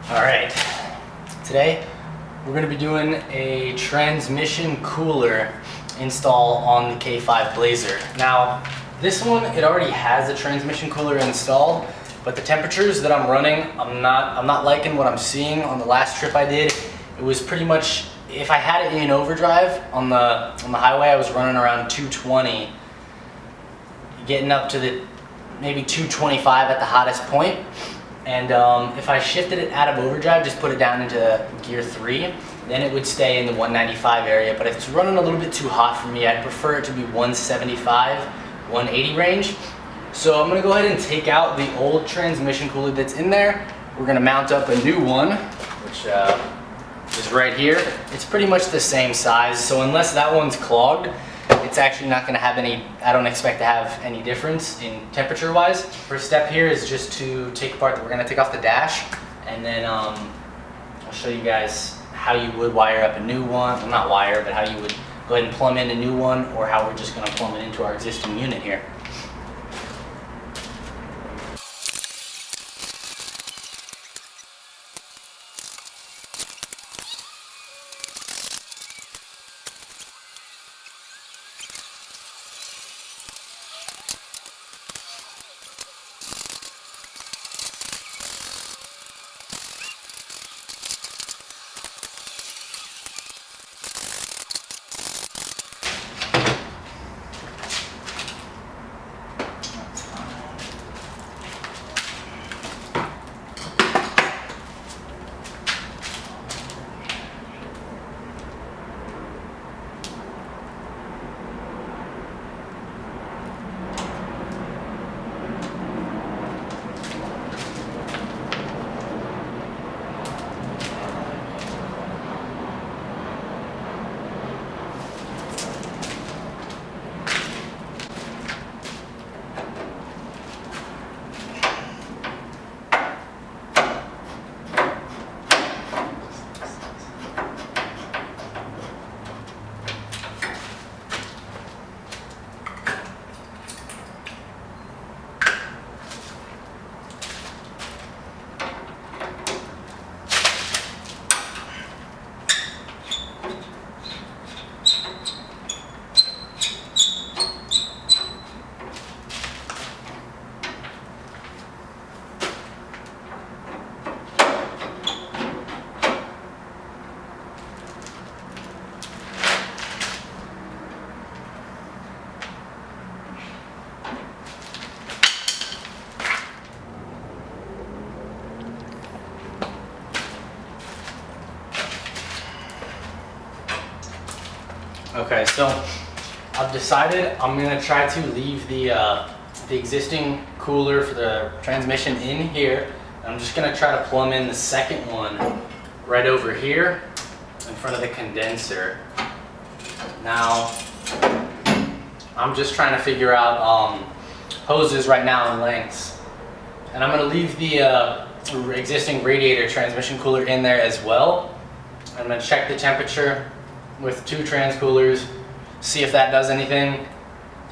Alright, today we're going to be doing a transmission cooler install on the K5 Blazer. Now, this one, it already has a transmission cooler installed, but the temperatures that I'm running, I'm not liking what I'm seeing. On the last trip I did, it was pretty much, if I had it in overdrive on the highway, I was running around 220, getting up to the maybe 225 at the hottest point. And if I shifted it out of overdrive, just put it down into gear 3, then it would stay in the 195 area. But if it's running a little bit too hot for me, I'd prefer it to be 175, 180 range. So I'm gonna go ahead and take out the old transmission cooler that's in there. We're gonna mount up a new one, which is right here. It's pretty much the same size, so unless that one's clogged, it's actually not gonna have any, I don't expect to have any difference in temperature wise. First step here is just to take apart, we're gonna take off the dash, and then I'll show you guys how you would wire up a new one. Well, not wire, but how you would go ahead and plumb in a new one, or how we're just gonna plumb it into our existing unit here. Okay, so I've decided I'm gonna try to leave the existing cooler for the transmission in here. I'm just gonna try to plumb in the second one right over here in front of the condenser. Now, I'm just trying to figure out hoses right now and lengths. And I'm gonna leave the existing radiator transmission cooler in there as well. I'm gonna check the temperature with 2 trans coolers, see if that does anything.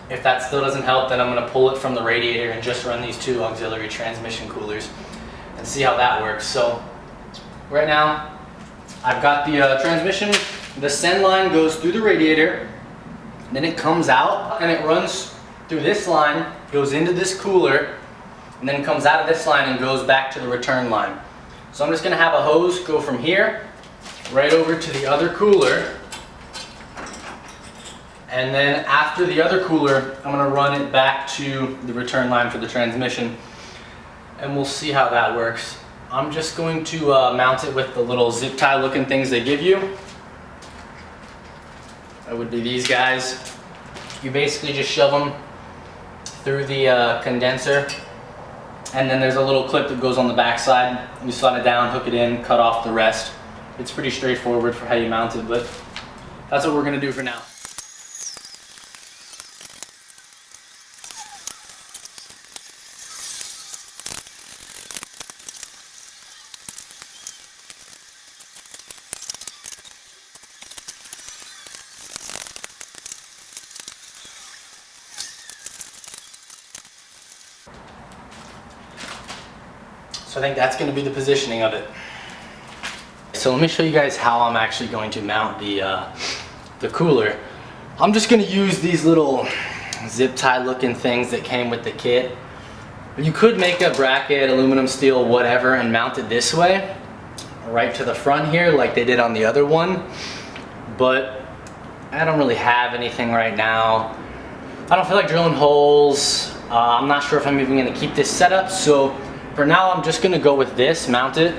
If that still doesn't help, then I'm going to pull it from the radiator and just run these 2 auxiliary transmission coolers and see how that works. So right now I've got the transmission, the send line goes through the radiator, then it comes out and it runs through this line, goes into this cooler, and then comes out of this line and goes back to the return line. So I'm just going to have a hose go from here right over to the other cooler. And then after the other cooler, I'm gonna run it back to the return line for the transmission, and we'll see how that works. I'm just going to mount it with the little zip tie looking things they give you. That would be these guys. You basically just shove them through the condenser, and then there's a little clip that goes on the back side. You slide it down, hook it in, cut off the rest. It's pretty straightforward for how you mount it, but that's what we're gonna do for now. So I think that's going to be the positioning of it. so let me show you guys how I'm actually going to mount the cooler. I'm just gonna use these little zip tie looking things that came with the kit. You could make a bracket, aluminum, steel, whatever, and mount it this way, right to the front here like they did on the other one. But I don't really have anything right now. I don't feel like drilling holes. I'm not sure if I'm even gonna keep this setup, so for now I'm just gonna go with this, mount it,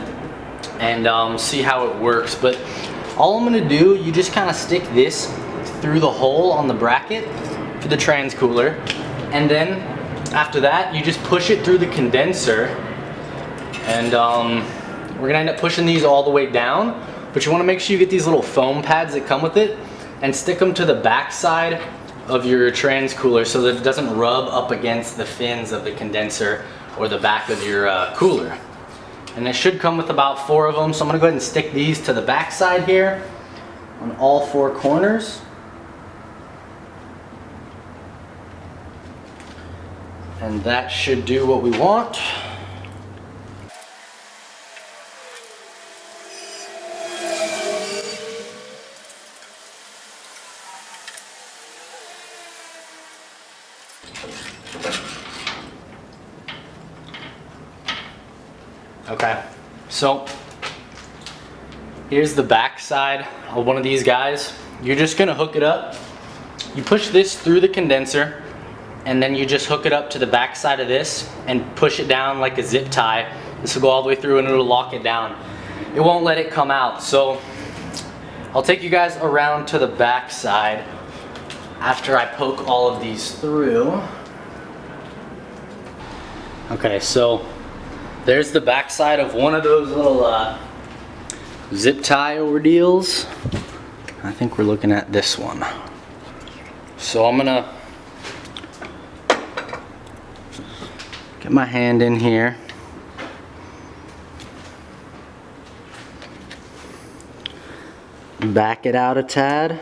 and see how it works. But all I'm gonna do, you just kind of stick this through the hole on the bracket for the trans cooler, and then after that you just push it through the condenser, and we're gonna end up pushing these all the way down. But you want to make sure you get these little foam pads that come with it and stick them to the back side of your trans cooler so that it doesn't rub up against the fins of the condenser or the back of your cooler. And it should come with about 4 of them, so I'm gonna go ahead and stick these to the back side here on all 4 corners. And that should do what we want. Okay, so here's the back side of one of these guys. You're just gonna hook it up. You push this through the condenser, and then you just hook it up to the back side of this and push it down like a zip tie. This will go all the way through and it'll lock it down. It won't let it come out. So I'll take you guys around to the back side after I poke all of these through. Okay, so there's the back side of one of those little zip tie ordeals. I think we're looking at this one. So I'm gonna get my hand in here. Back it out a tad.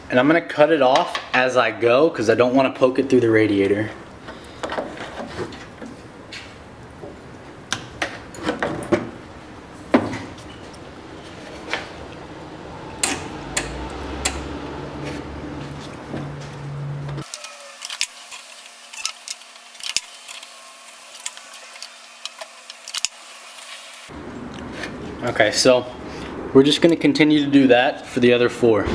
And I'm gonna cut it off as I go because I don't want to poke it through the radiator. Okay, so we're just gonna continue to do that for the other 4.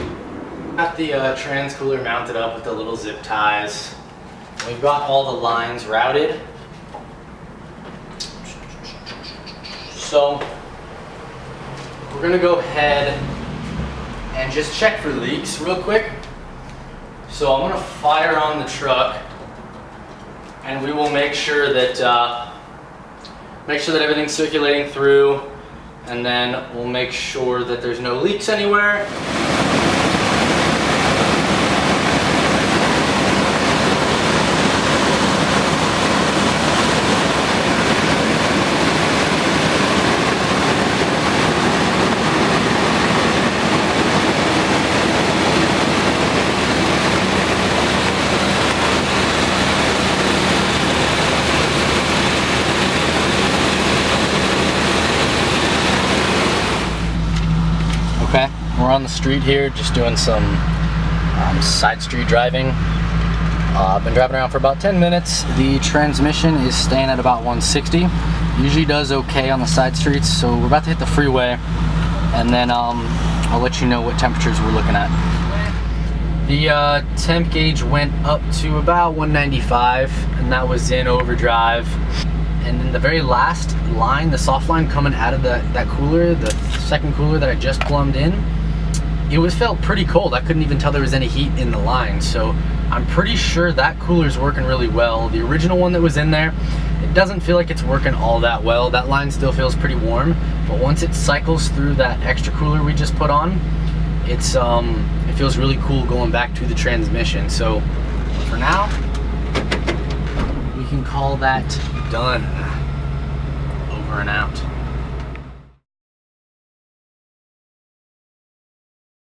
Got the trans cooler mounted up with the little zip ties. We've got all the lines routed. So we're gonna go ahead and just check for leaks real quick. So I'm gonna fire on the truck, and we will make sure that everything's circulating through, and then we'll make sure that there's no leaks anywhere. Okay, we're on the street here, just doing some side street driving. I've been driving around for about 10 minutes. The transmission is staying at about 160. Usually does okay on the side streets, so we're about to hit the freeway, and then I'll let you know what temperatures we're looking at. The temp gauge went up to about 195, and that was in overdrive. And then the very last line, the soft line coming out of that cooler, the second cooler that I just plumbed in, it felt pretty cold. I couldn't even tell there was any heat in the line. So I'm pretty sure that cooler's working really well. The original one that was in there, it doesn't feel like it's working all that well. That line still feels pretty warm, but once it cycles through that extra cooler we just put on, it feels really cool going back to the transmission. So For now, we can call that done. Over and out.